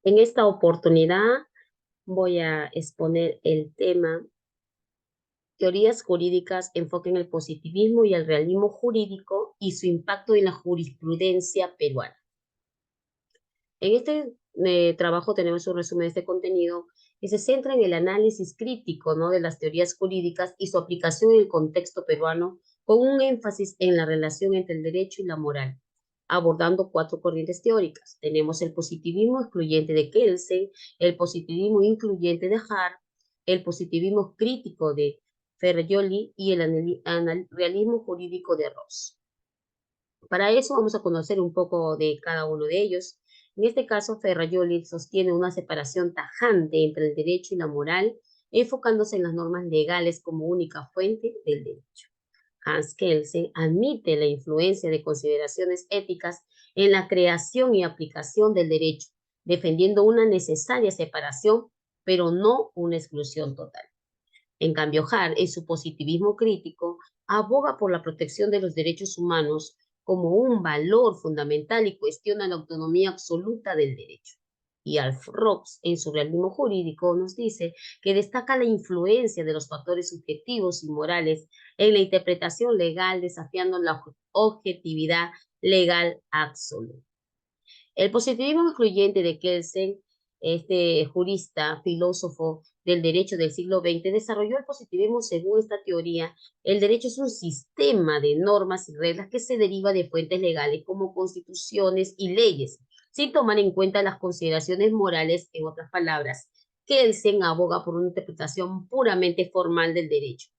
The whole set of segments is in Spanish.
En esta oportunidad voy a exponer el tema teorías jurídicas, enfoque en el positivismo y el realismo jurídico y su impacto en la jurisprudencia peruana. En este trabajo tenemos un resumen de este contenido que se centra en el análisis crítico, ¿no?, de las teorías jurídicas y su aplicación en el contexto peruano, con un énfasis en la relación entre el derecho y la moral, abordando 4 corrientes teóricas. Tenemos el positivismo excluyente de Kelsen, el positivismo incluyente de Hart, el positivismo crítico de Ferrajoli y el realismo jurídico de Ross. Para eso vamos a conocer un poco de cada uno de ellos. En este caso, Ferrajoli sostiene una separación tajante entre el derecho y la moral, enfocándose en las normas legales como única fuente del derecho. Hans Kelsen admite la influencia de consideraciones éticas en la creación y aplicación del derecho, defendiendo una necesaria separación, pero no una exclusión total. En cambio, Hart, en su positivismo crítico, aboga por la protección de los derechos humanos como un valor fundamental y cuestiona la autonomía absoluta del derecho. Y Alf Rox, en su realismo jurídico, nos dice que destaca la influencia de los factores subjetivos y morales en la interpretación legal, desafiando la objetividad legal absoluta. El positivismo excluyente de Kelsen, este jurista, filósofo del derecho del siglo XX, desarrolló el positivismo según esta teoría. El derecho es un sistema de normas y reglas que se deriva de fuentes legales como constituciones y leyes, sin tomar en cuenta las consideraciones morales. En otras palabras, Kelsen aboga por una interpretación puramente formal del derecho,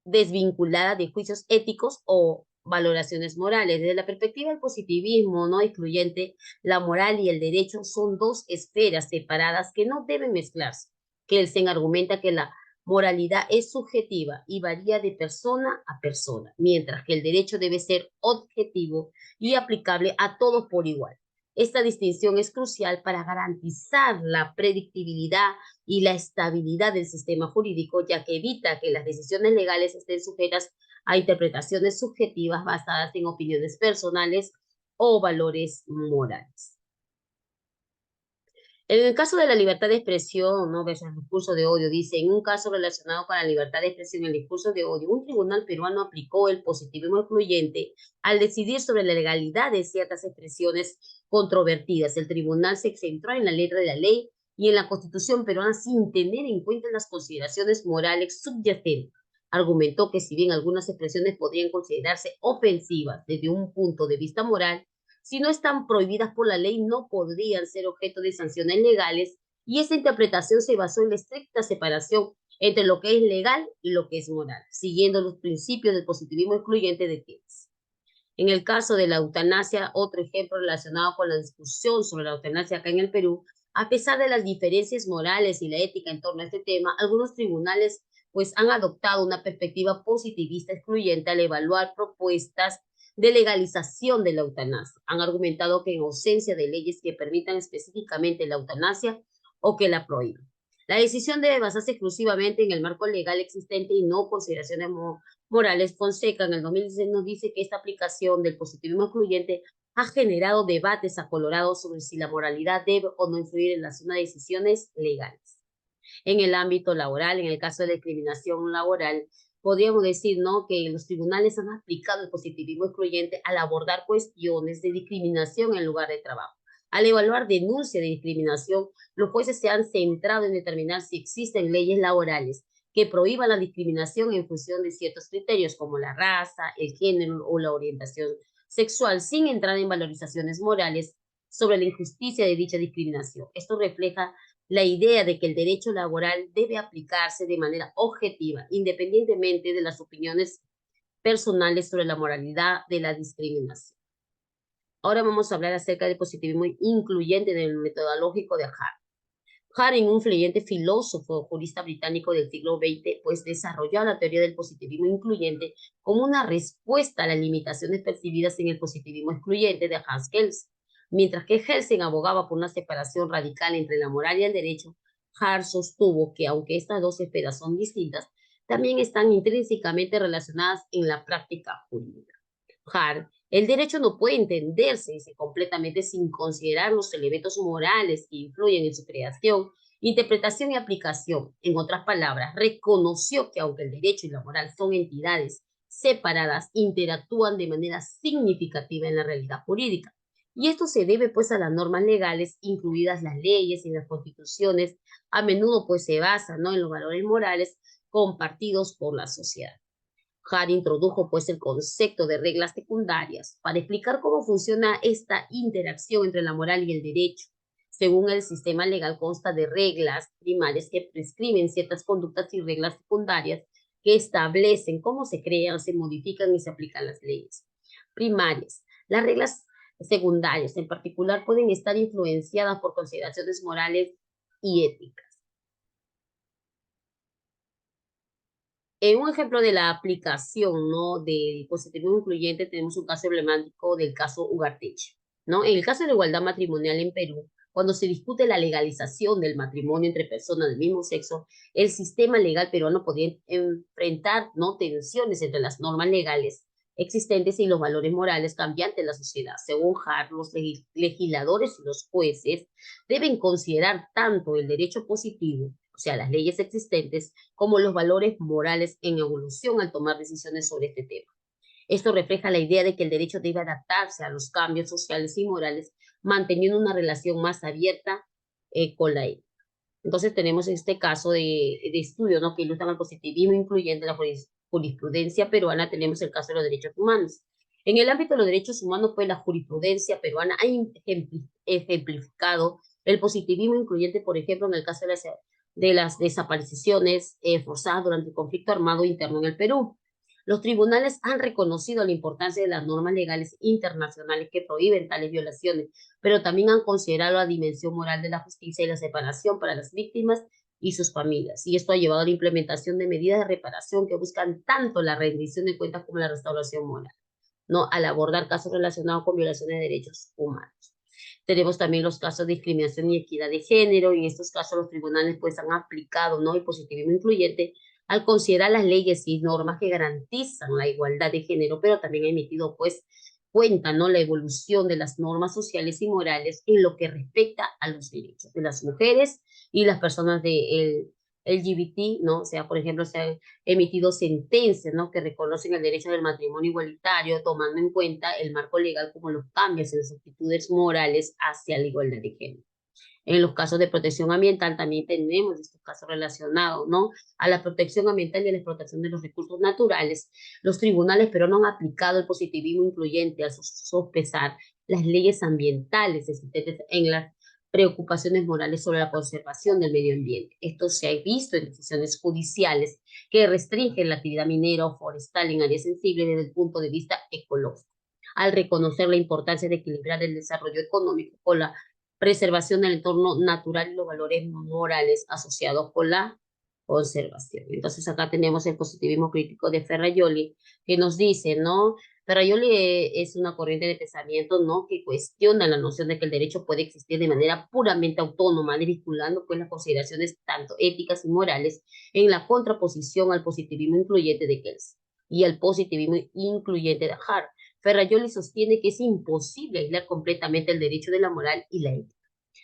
desvinculada de juicios éticos o valoraciones morales. Desde la perspectiva del positivismo no excluyente, la moral y el derecho son dos esferas separadas que no deben mezclarse. Kelsen argumenta que la moralidad es subjetiva y varía de persona a persona, mientras que el derecho debe ser objetivo y aplicable a todos por igual. Esta distinción es crucial para garantizar la predictibilidad y la estabilidad del sistema jurídico, ya que evita que las decisiones legales estén sujetas a interpretaciones subjetivas basadas en opiniones personales o valores morales. En el caso de la libertad de expresión, ¿no?, versus el discurso de odio, dice, en un caso relacionado con la libertad de expresión y el discurso de odio, un tribunal peruano aplicó el positivismo excluyente al decidir sobre la legalidad de ciertas expresiones controvertidas. El tribunal se centró en la letra de la ley y en la Constitución peruana sin tener en cuenta las consideraciones morales subyacentes. Argumentó que si bien algunas expresiones podrían considerarse ofensivas desde un punto de vista moral, si no están prohibidas por la ley, no podrían ser objeto de sanciones legales, y esta interpretación se basó en la estricta separación entre lo que es legal y lo que es moral, siguiendo los principios del positivismo excluyente de Keynes. En el caso de la eutanasia, otro ejemplo relacionado con la discusión sobre la eutanasia acá en el Perú, a pesar de las diferencias morales y la ética en torno a este tema, algunos tribunales pues han adoptado una perspectiva positivista excluyente al evaluar propuestas de legalización de la eutanasia. Han argumentado que en ausencia de leyes que permitan específicamente la eutanasia o que la prohíban, la decisión debe basarse exclusivamente en el marco legal existente y no consideraciones morales. Fonseca en el 2016 nos dice que esta aplicación del positivismo excluyente ha generado debates acolorados sobre si la moralidad debe o no influir en las decisiones legales. En el ámbito laboral, en el caso de discriminación laboral, podríamos decir, ¿no?, que los tribunales han aplicado el positivismo excluyente al abordar cuestiones de discriminación en el lugar de trabajo. Al evaluar denuncias de discriminación, los jueces se han centrado en determinar si existen leyes laborales que prohíban la discriminación en función de ciertos criterios como la raza, el género o la orientación sexual, sin entrar en valorizaciones morales sobre la injusticia de dicha discriminación. Esto refleja la idea de que el derecho laboral debe aplicarse de manera objetiva, independientemente de las opiniones personales sobre la moralidad de la discriminación. Ahora vamos a hablar acerca del positivismo incluyente del metodológico de Hart. Hart, un influyente filósofo jurista británico del siglo XX, pues desarrolló la teoría del positivismo incluyente como una respuesta a las limitaciones percibidas en el positivismo excluyente de Hans Kelsen. Mientras que Kelsen abogaba por una separación radical entre la moral y el derecho, Hart sostuvo que aunque estas dos esferas son distintas, también están intrínsecamente relacionadas en la práctica jurídica. Hart El derecho no puede entenderse, dice, completamente sin considerar los elementos morales que influyen en su creación, interpretación y aplicación. En otras palabras, reconoció que aunque el derecho y la moral son entidades separadas, interactúan de manera significativa en la realidad jurídica. Y esto se debe pues a las normas legales, incluidas las leyes y las constituciones, a menudo pues se basan, ¿no?, en los valores morales compartidos por la sociedad. Hart introdujo pues el concepto de reglas secundarias para explicar cómo funciona esta interacción entre la moral y el derecho. Según el sistema legal consta de reglas primarias que prescriben ciertas conductas y reglas secundarias que establecen cómo se crean, se modifican y se aplican las leyes. Primarias. Las reglas secundarias en particular pueden estar influenciadas por consideraciones morales y éticas. Un ejemplo de la aplicación, ¿no?, del positivismo incluyente tenemos un caso emblemático del caso Ugarteche, ¿no? En el caso de la igualdad matrimonial en Perú, cuando se discute la legalización del matrimonio entre personas del mismo sexo, el sistema legal peruano podía enfrentar, ¿no?, tensiones entre las normas legales existentes y los valores morales cambiantes de la sociedad. Según Hart, los legisladores y los jueces deben considerar tanto el derecho positivo, o sea, las leyes existentes, como los valores morales en evolución al tomar decisiones sobre este tema. Esto refleja la idea de que el derecho debe adaptarse a los cambios sociales y morales, manteniendo una relación más abierta con la ética. Entonces tenemos este caso de estudio, ¿no?, que ilustran el positivismo incluyente en la jurisprudencia peruana. Tenemos el caso de los derechos humanos. En el ámbito de los derechos humanos, pues la jurisprudencia peruana ha ejemplificado el positivismo incluyente, por ejemplo, en el caso de las desapariciones forzadas durante el conflicto armado interno en el Perú. Los tribunales han reconocido la importancia de las normas legales internacionales que prohíben tales violaciones, pero también han considerado la dimensión moral de la justicia y la separación para las víctimas y sus familias. Y esto ha llevado a la implementación de medidas de reparación que buscan tanto la rendición de cuentas como la restauración moral, ¿no?, al abordar casos relacionados con violaciones de derechos humanos. Tenemos también los casos de discriminación y equidad de género, y en estos casos los tribunales pues han aplicado, ¿no?, el positivismo incluyente al considerar las leyes y normas que garantizan la igualdad de género, pero también ha emitido pues cuenta, ¿no?, la evolución de las normas sociales y morales en lo que respecta a los derechos de las mujeres y las personas de LGBT, ¿no? O sea, por ejemplo, se han emitido sentencias, ¿no?, que reconocen el derecho del matrimonio igualitario, tomando en cuenta el marco legal como los cambios en las actitudes morales hacia la igualdad de género. En los casos de protección ambiental también tenemos estos casos relacionados, ¿no?, a la protección ambiental y a la explotación de los recursos naturales. Los tribunales pero no han aplicado el positivismo incluyente al sospechar las leyes ambientales existentes en las preocupaciones morales sobre la conservación del medio ambiente. Esto se ha visto en decisiones judiciales que restringen la actividad minera o forestal en áreas sensibles desde el punto de vista ecológico, al reconocer la importancia de equilibrar el desarrollo económico con la preservación del entorno natural y los valores morales asociados con la conservación. Entonces acá tenemos el positivismo crítico de Ferrajoli, que nos dice, ¿no? Ferrajoli es una corriente de pensamiento, ¿no?, que cuestiona la noción de que el derecho puede existir de manera puramente autónoma, vinculando pues las consideraciones tanto éticas y morales en la contraposición al positivismo incluyente de Kelsen y al positivismo incluyente de Hart. Ferrajoli sostiene que es imposible aislar completamente el derecho de la moral y la ética.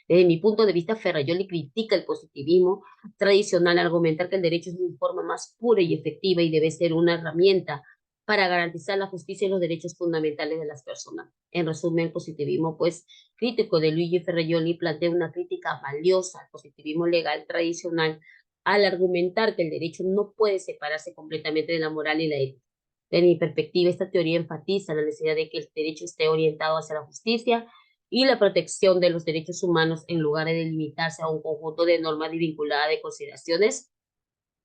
Desde mi punto de vista, Ferrajoli critica el positivismo tradicional al argumentar que el derecho es una forma más pura y efectiva y debe ser una herramienta para garantizar la justicia y los derechos fundamentales de las personas. En resumen, el positivismo pues crítico de Luigi Ferrajoli plantea una crítica valiosa al positivismo legal tradicional al argumentar que el derecho no puede separarse completamente de la moral y la ética. Desde mi perspectiva, esta teoría enfatiza la necesidad de que el derecho esté orientado hacia la justicia y la protección de los derechos humanos en lugar de limitarse a un conjunto de normas vinculadas de consideraciones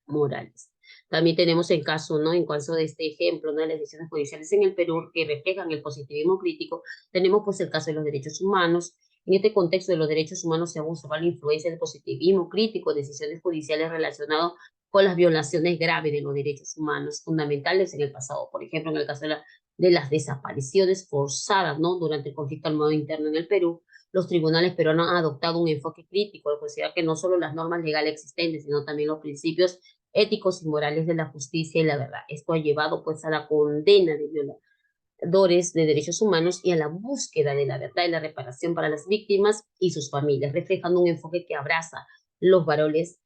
morales. También tenemos el caso, ¿no?, en caso de este ejemplo, ¿no?, de las decisiones judiciales en el Perú que reflejan el positivismo crítico, tenemos pues el caso de los derechos humanos. En este contexto de los derechos humanos se ha observado la influencia del positivismo crítico en decisiones judiciales relacionadas con las violaciones graves de los derechos humanos fundamentales en el pasado. Por ejemplo, en el caso de las desapariciones forzadas, ¿no?, durante el conflicto armado interno en el Perú, los tribunales peruanos han adoptado un enfoque crítico de considerar que no solo las normas legales existentes, sino también los principios éticos y morales de la justicia y la verdad. Esto ha llevado pues a la condena de derechos humanos y a la búsqueda de la verdad y la reparación para las víctimas y sus familias, reflejando un enfoque que abraza los valores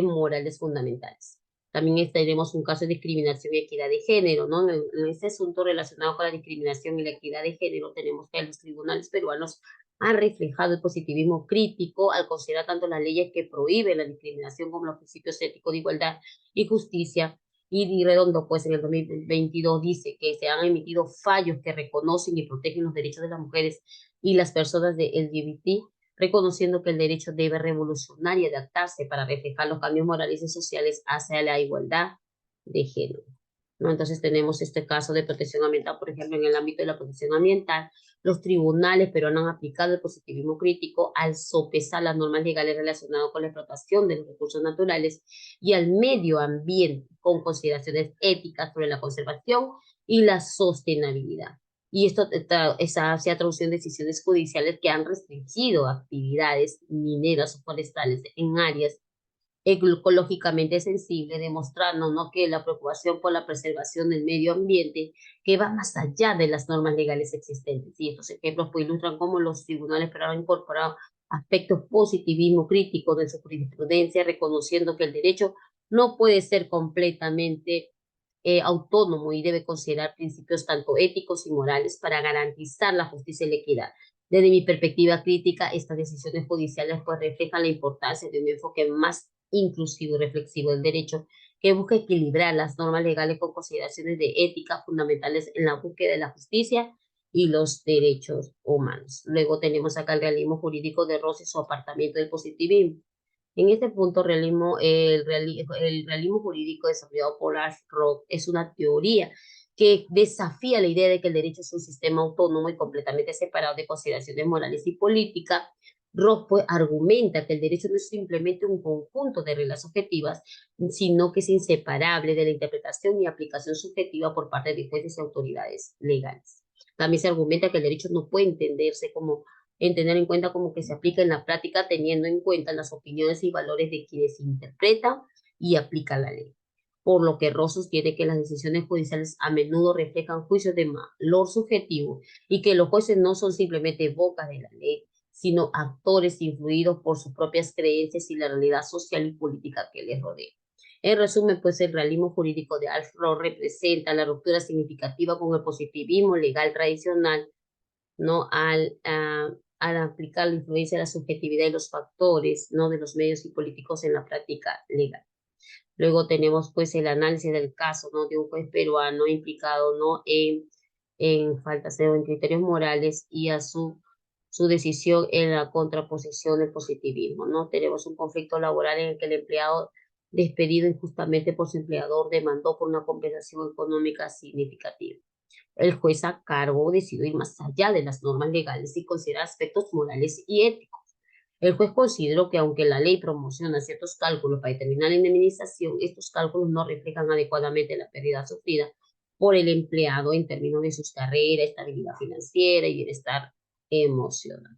morales fundamentales. También tenemos un caso de discriminación y equidad de género, ¿no? En este asunto relacionado con la discriminación y la equidad de género, tenemos que los tribunales peruanos han reflejado el positivismo crítico al considerar tanto las leyes que prohíben la discriminación como los principios éticos de igualdad y justicia. Y Redondo, pues en el 2022 dice que se han emitido fallos que reconocen y protegen los derechos de las mujeres y las personas de LGBT, reconociendo que el derecho debe revolucionar y adaptarse para reflejar los cambios morales y sociales hacia la igualdad de género, ¿no? Entonces tenemos este caso de protección ambiental, por ejemplo, en el ámbito de la protección ambiental, los tribunales peruanos han aplicado el positivismo crítico al sopesar las normas legales relacionadas con la explotación de los recursos naturales y al medio ambiente, con consideraciones éticas sobre la conservación y la sostenibilidad. Y esto se ha traducido en decisiones judiciales que han restringido actividades mineras o forestales en áreas ecológicamente sensible, demostrando, ¿no?, que la preocupación por la preservación del medio ambiente que va más allá de las normas legales existentes. Y estos ejemplos pues ilustran cómo los tribunales han incorporado aspectos positivismo crítico de su jurisprudencia, reconociendo que el derecho no puede ser completamente autónomo y debe considerar principios tanto éticos y morales para garantizar la justicia y la equidad. Desde mi perspectiva crítica, estas decisiones judiciales pues reflejan la importancia de un enfoque más inclusivo y reflexivo del derecho que busca equilibrar las normas legales con consideraciones de ética fundamentales en la búsqueda de la justicia y los derechos humanos. Luego tenemos acá el realismo jurídico de Ross y su apartamiento del positivismo. En este punto, el realismo jurídico desarrollado por Ashcroft es una teoría que desafía la idea de que el derecho es un sistema autónomo y completamente separado de consideraciones morales y políticas. Ross pues, argumenta que el derecho no es simplemente un conjunto de reglas objetivas, sino que es inseparable de la interpretación y aplicación subjetiva por parte de jueces y autoridades legales. También se argumenta que el derecho no puede entenderse como en tener en cuenta como que se aplica en la práctica teniendo en cuenta las opiniones y valores de quienes interpretan y aplican la ley. Por lo que Ross sostiene que las decisiones judiciales a menudo reflejan juicios de valor subjetivo y que los jueces no son simplemente bocas de la ley, sino actores influidos por sus propias creencias y la realidad social y política que les rodea. En resumen, pues el realismo jurídico de Ashcroft representa la ruptura significativa con el positivismo legal tradicional, ¿no? Al aplicar la influencia de la subjetividad y los factores, ¿no?, de los medios y políticos en la práctica legal. Luego tenemos pues el análisis del caso, ¿no?, de un juez peruano implicado, ¿no?, en faltas en criterios morales y a su decisión en la contraposición del positivismo, ¿no? Tenemos un conflicto laboral en el que el empleado despedido injustamente por su empleador demandó por una compensación económica significativa. El juez a cargo decidió ir más allá de las normas legales y considerar aspectos morales y éticos. El juez consideró que aunque la ley promociona ciertos cálculos para determinar la indemnización, estos cálculos no reflejan adecuadamente la pérdida sufrida por el empleado en términos de sus carreras, estabilidad financiera y bienestar emocional.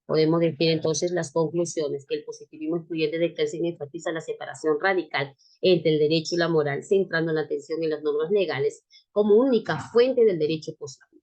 Podemos decir entonces las conclusiones que el positivismo excluyente de Kelsen enfatiza la separación radical entre el derecho y la moral, centrando la atención en las normas legales como única fuente del derecho posible.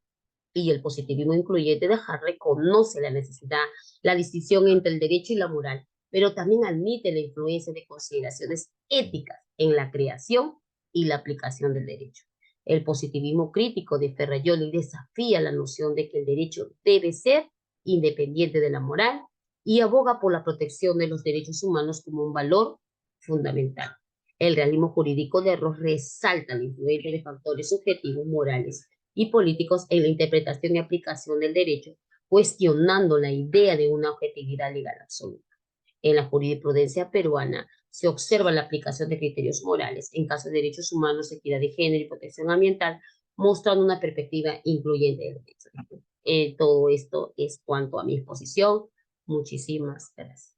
Y el positivismo incluyente de Hart reconoce la necesidad, la distinción entre el derecho y la moral, pero también admite la influencia de consideraciones éticas en la creación y la aplicación del derecho. El positivismo crítico de Ferrajoli desafía la noción de que el derecho debe ser independiente de la moral y aboga por la protección de los derechos humanos como un valor fundamental. El realismo jurídico de Ross resalta la influencia de factores subjetivos, morales y políticos en la interpretación y aplicación del derecho, cuestionando la idea de una objetividad legal absoluta. En la jurisprudencia peruana se observa la aplicación de criterios morales en casos de derechos humanos, equidad de género y protección ambiental, mostrando una perspectiva incluyente del derecho. Todo esto es cuanto a mi exposición. Muchísimas gracias.